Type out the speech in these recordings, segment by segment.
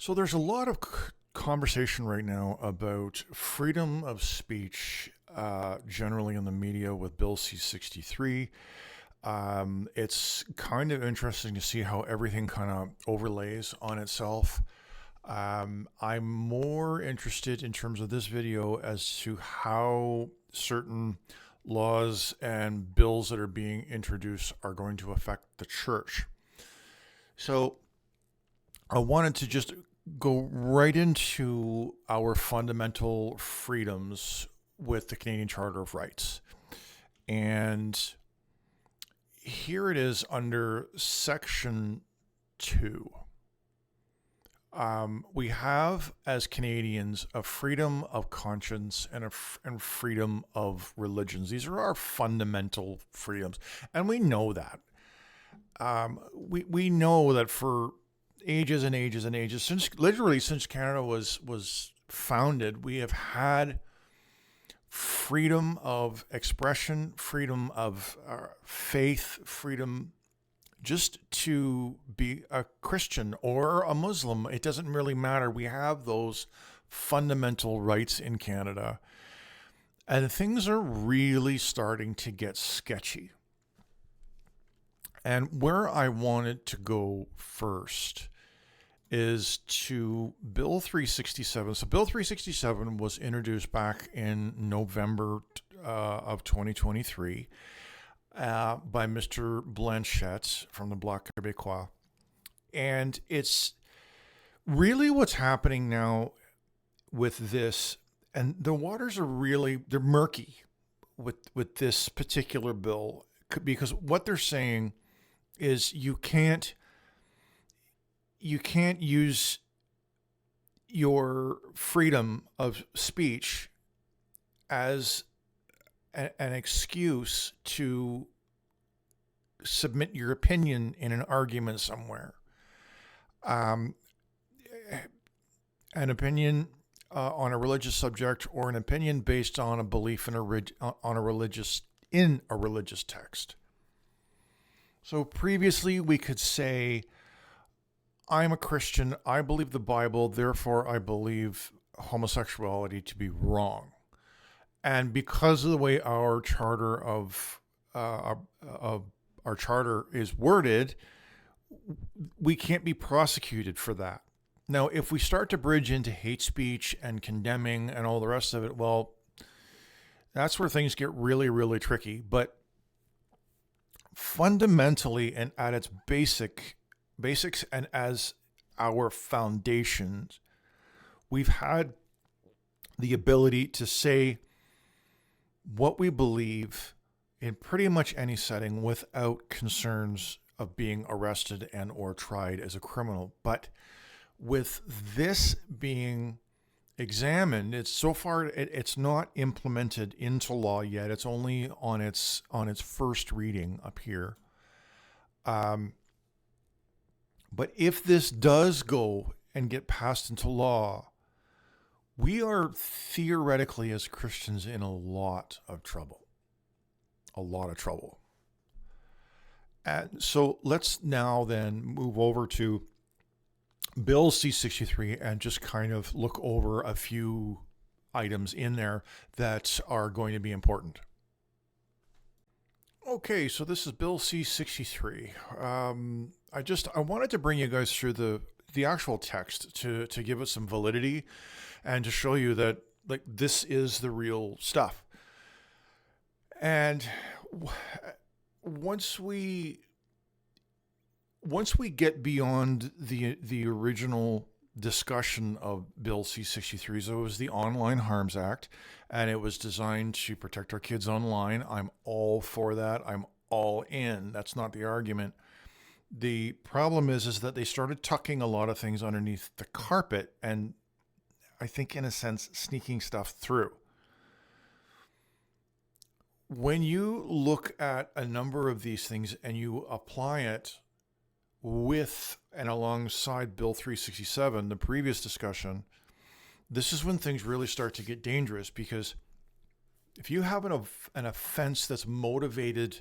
So there's a lot of conversation right now about freedom of speech, generally in the media with Bill C-63. It's kind of interesting to see how everything kind of overlays on itself. I'm more interested in terms of this video as to how certain laws and bills that are being introduced are going to affect the church. So I wanted to just go right into our fundamental freedoms with the Canadian Charter of Rights. And here it is under Section 2. We have, as Canadians, a freedom of conscience and freedom of religions. These are our fundamental freedoms, and we know that. We know that for ages and ages and ages, since Canada was founded, we have had freedom of expression, freedom of faith, freedom just to be a Christian or a Muslim. It doesn't really matter. We have those fundamental rights in Canada, and things are really starting to get sketchy. And where I wanted to go first is to Bill 367. So Bill 367 was introduced back in November of 2023 by Mr. Blanchette from the Bloc Québécois. And it's really what's happening now with this, and the waters are they're murky with this particular bill, because what they're saying is you can't use your freedom of speech as an excuse to submit your opinion in an argument somewhere. An opinion on a religious subject, or an opinion based on a belief in a religious text. So previously we could say, I'm a Christian, I believe the Bible, therefore I believe homosexuality to be wrong. And because of the way our charter our charter is worded, we can't be prosecuted for that. Now, if we start to bridge into hate speech and condemning and all the rest of it, well, that's where things get really, really tricky. But fundamentally, and at its basics and as our foundations, we've had the ability to say what we believe in pretty much any setting without concerns of being arrested and or tried as a criminal. But with this being examined, it's not implemented into law yet. It's only on its first reading up here. But if this does go and get passed into law, we are theoretically, as Christians, in a lot of trouble. And so let's now then move over to Bill C-63 and just kind of look over a few items in there that are going to be important. Okay, so this is Bill C-63. I wanted to bring you guys through the actual text to give it some validity and to show you that this is the real stuff. And once we get beyond the original discussion of Bill C-63, so it was the Online Harms Act, and it was designed to protect our kids online. I'm all for that. I'm all in. That's not the argument. The problem is that they started tucking a lot of things underneath the carpet, and I think in a sense sneaking stuff through. When you look at a number of these things and you apply it with and alongside Bill 367, the previous discussion, this is when things really start to get dangerous, because if you have an offense that's motivated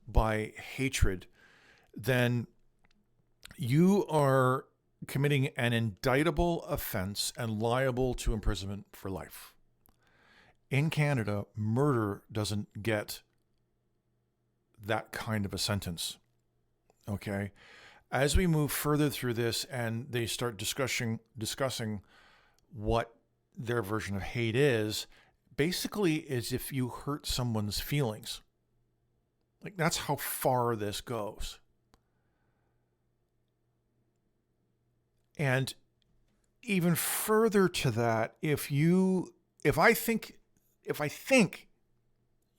by hatred, then you are committing an indictable offense and liable to imprisonment for life. In Canada, murder doesn't get that kind of a sentence. Okay? As we move further through this and they start discussing what their version of hate is, basically is if you hurt someone's feelings. Like, that's how far this goes. And even further to that, if I think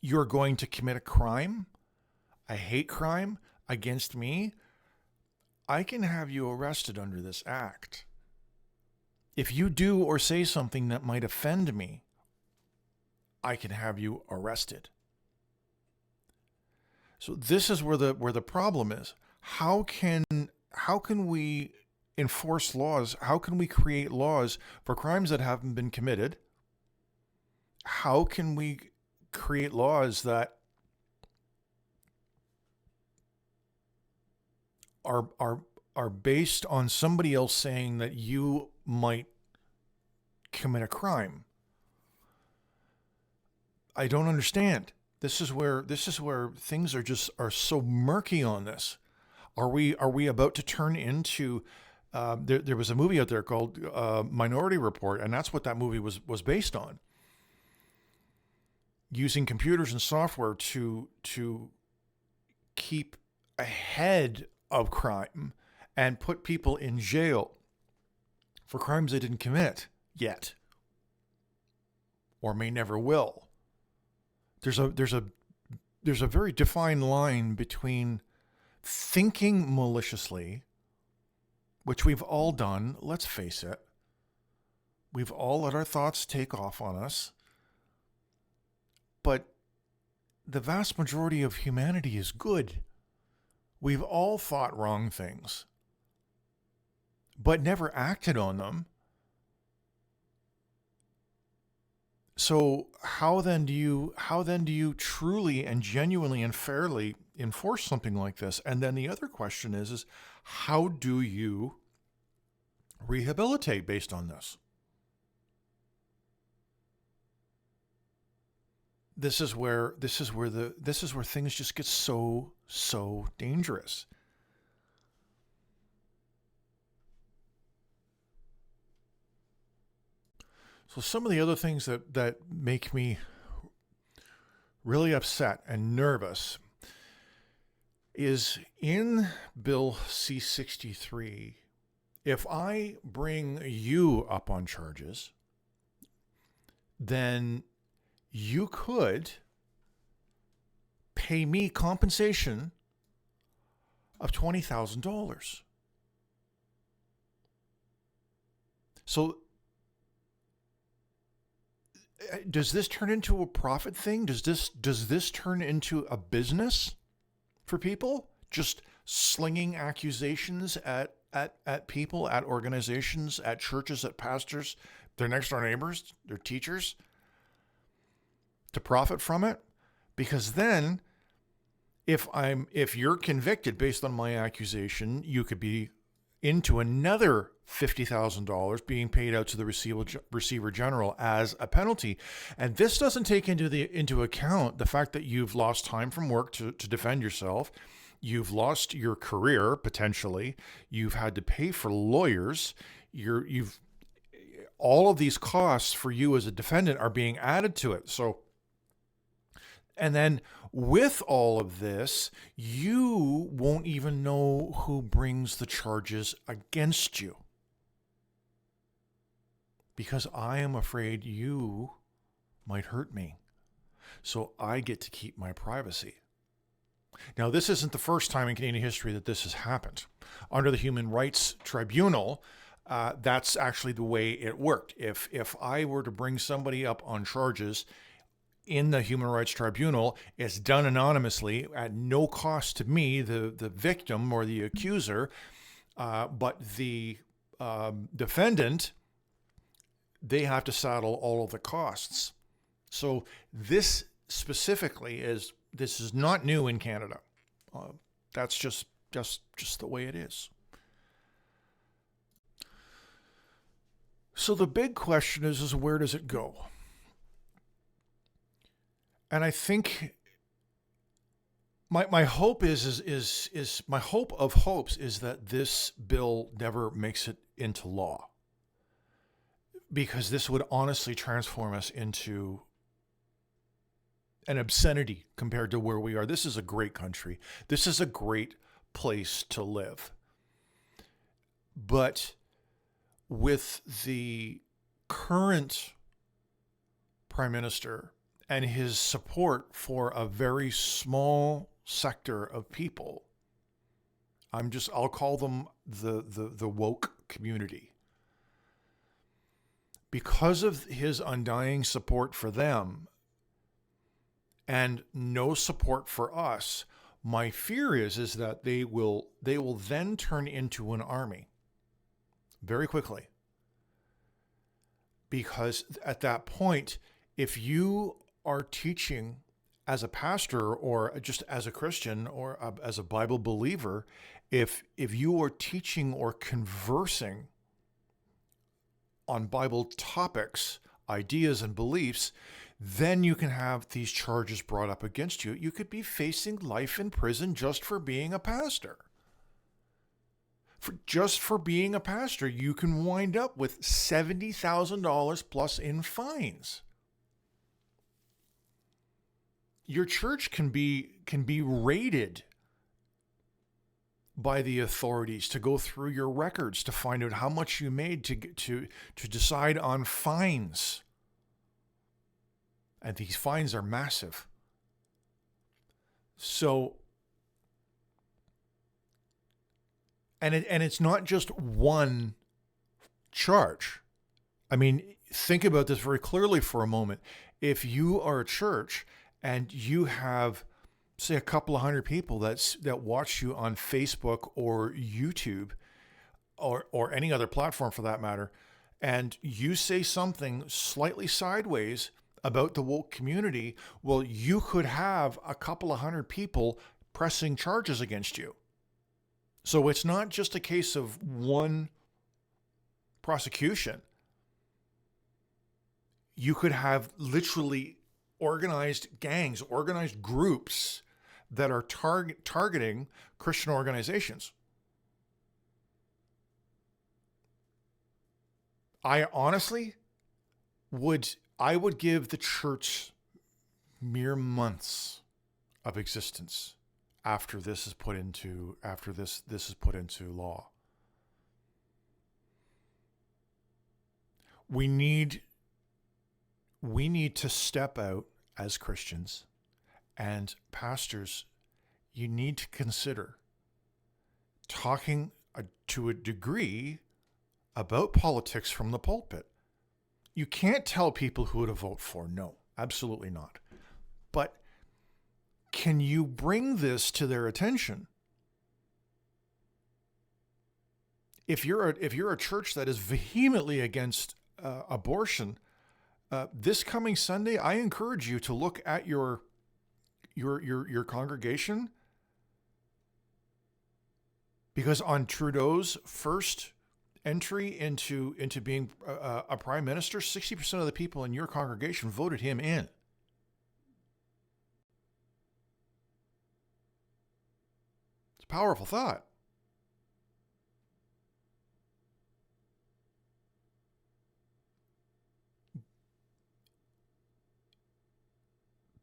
you're going to commit a crime, a hate crime against me, I can have you arrested under this act. If you do or say something that might offend me, I can have you arrested. So this is where the problem is. How can we enforce laws? How can we create laws for crimes that haven't been committed? How can we create laws that are based on somebody else saying that you might commit a crime? I don't understand. This is where things are so murky on this. Are we about to turn into there was a movie out there called Minority Report, and that's what that movie was based on. Using computers and software to keep ahead of crime and put people in jail for crimes they didn't commit yet or may never will. There's a very defined line between thinking maliciously, which we've all done, let's face it. We've all let our thoughts take off on us. But the vast majority of humanity is good. We've all thought wrong things, but never acted on them. So how then do you truly and genuinely and fairly enforce something like this? And then the other question is how do you rehabilitate based on this? This is where things just get so dangerous. So some of the other things that make me really upset and nervous is in Bill C-63, if I bring you up on charges, then you could pay me compensation of $20,000. So does this turn into a profit thing? Does this turn into a business for people? Just slinging accusations at people, at organizations, at churches, at pastors, their next door neighbors, their teachers, to profit from it? Because then if you're convicted based on my accusation, you could be into another $50,000 being paid out to the receiver general as a penalty. And this doesn't take into account the fact that you've lost time from work to defend yourself. You've lost your career, potentially. You've had to pay for lawyers. You've all of these costs for you as a defendant are being added to it. So, and then with all of this, you won't even know who brings the charges against you. Because I am afraid you might hurt me. So I get to keep my privacy. Now, this isn't the first time in Canadian history that this has happened. Under the Human Rights Tribunal, that's actually the way it worked. If I were to bring somebody up on charges in the Human Rights Tribunal, it's done anonymously at no cost to me, the victim or the accuser, but the defendant, they have to saddle all of the costs. So this specifically this is not new in Canada. That's just the way it is. So the big question is where does it go? And I think my hope is my hope of hopes is that this bill never makes it into law, because this would honestly transform us into an obscenity compared to where we are. This is a great country. This is a great place to live. But with the current prime minister and his support for a very small sector of people, I'll call them the woke community. Because of his undying support for them and no support for us, my fear is that they will then turn into an army very quickly. Because at that point, if you are teaching as a pastor or just as a Christian or as a Bible believer, if you are teaching or conversing on Bible topics, ideas, and beliefs, then you can have these charges brought up against you. You could be facing life in prison just for being a pastor. Just for being a pastor, you can wind up with $70,000 plus in fines. Your church can be raided by the authorities to go through your records to find out how much you made to decide on fines. And these fines are massive. So, and it's not just one charge. I mean, think about this very clearly for a moment. If you are a church and you have, say, a couple of hundred people that watch you on Facebook or YouTube or any other platform for that matter, and you say something slightly sideways about the woke community, well, you could have a couple of hundred people pressing charges against you. So it's not just a case of one prosecution. You could have literally organized gangs, organized groups that are targeting Christian organizations. I honestly would give the church mere months of existence after this is put into law. We need to step out as Christians, and pastors, you need to consider talking to a degree about politics from the pulpit. You can't tell people who to vote for. No, absolutely not. But can you bring this to their attention? If you're a church that is vehemently against abortion, this coming Sunday, I encourage you to look at your congregation, because on Trudeau's first entry into being a prime minister, 60% of the people in your congregation voted him in. It's a powerful thought.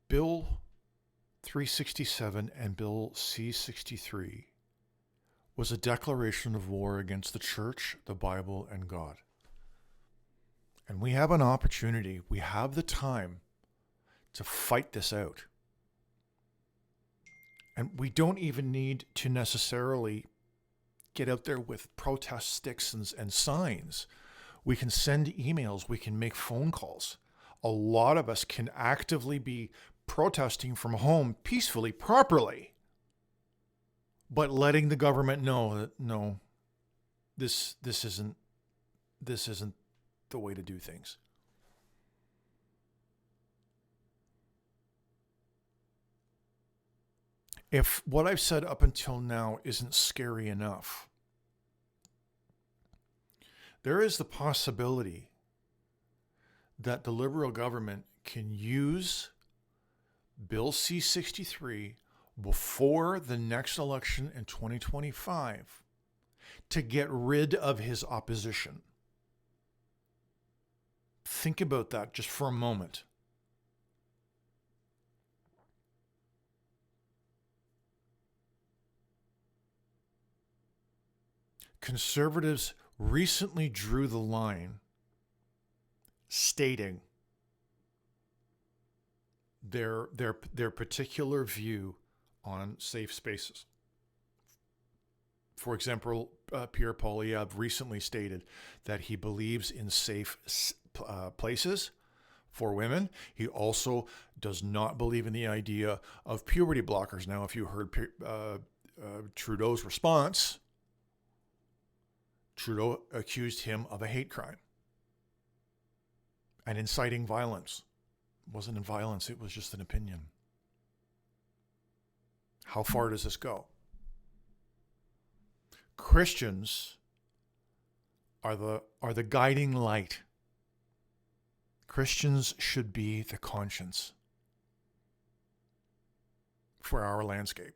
Bill 367 and Bill C-63 was a declaration of war against the church, the Bible, and God. And we have an opportunity, we have the time to fight this out. And we don't even need to necessarily get out there with protest sticks and signs. We can send emails, we can make phone calls. A lot of us can actively be protesting from home peacefully, properly, but letting the government know that no, this isn't the way to do things. If what I've said up until now isn't scary enough, There is the possibility that the Liberal government can use Bill C-63 before the next election in 2025 to get rid of his opposition. Think about that just for a moment. Conservatives recently drew the line stating their particular view on safe spaces. For example, Pierre Poilievre recently stated that he believes in safe places for women. He also does not believe in the idea of puberty blockers. Now, if you heard Trudeau's response, Trudeau accused him of a hate crime and inciting violence. It wasn't violence, it was just an opinion. How far does this go? Christians are the guiding light. Christians should be the conscience for our landscape.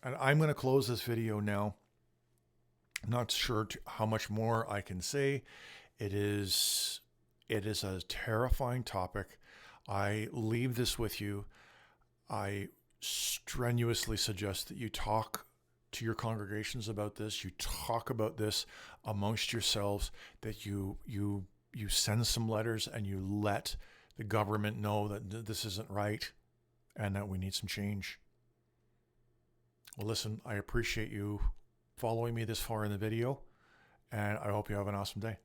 And I'm going to close this video now. I'm not sure how much more I can say. It is a terrifying topic. I leave this with you. I strenuously suggest that you talk to your congregations about this. You talk about this amongst yourselves, that you send some letters and you let the government know that this isn't right and that we need some change. Well, listen, I appreciate you following me this far in the video, and I hope you have an awesome day.